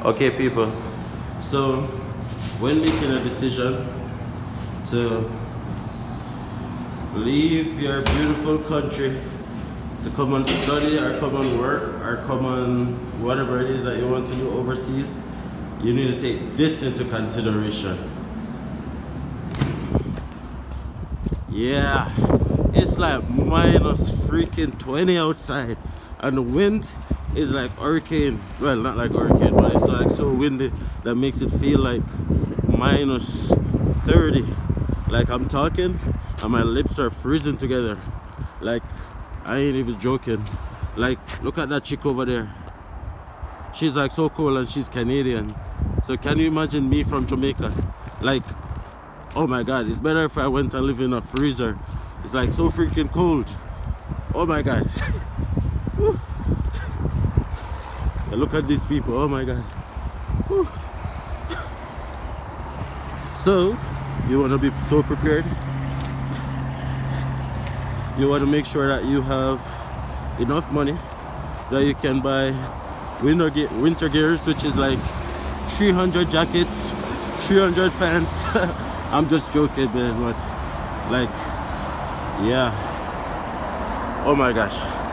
Okay, people, so when making a decision to leave your beautiful country to come and study or come and work or come and whatever it is that you want to do overseas, you need to take this into consideration. Yeah, it's like minus freaking 20 outside and the wind is like hurricane. Well, not like hurricane, but it's like so windy that makes it feel like minus 30. Like I'm talking and my lips are freezing together. Like I ain't even joking. Like look at that chick over there. She's like so cool and she's Canadian. So can you imagine me from Jamaica? Like, oh my god, it's better if I went and live in a freezer. It's like so freaking cold. Oh my god. Look at these people, oh my god. Whew. So you want to be so prepared. You want to make sure that you have enough money that you can buy winter gears, which is like 300 jackets, 300 pants. I'm just joking, man, but like, yeah, oh my gosh.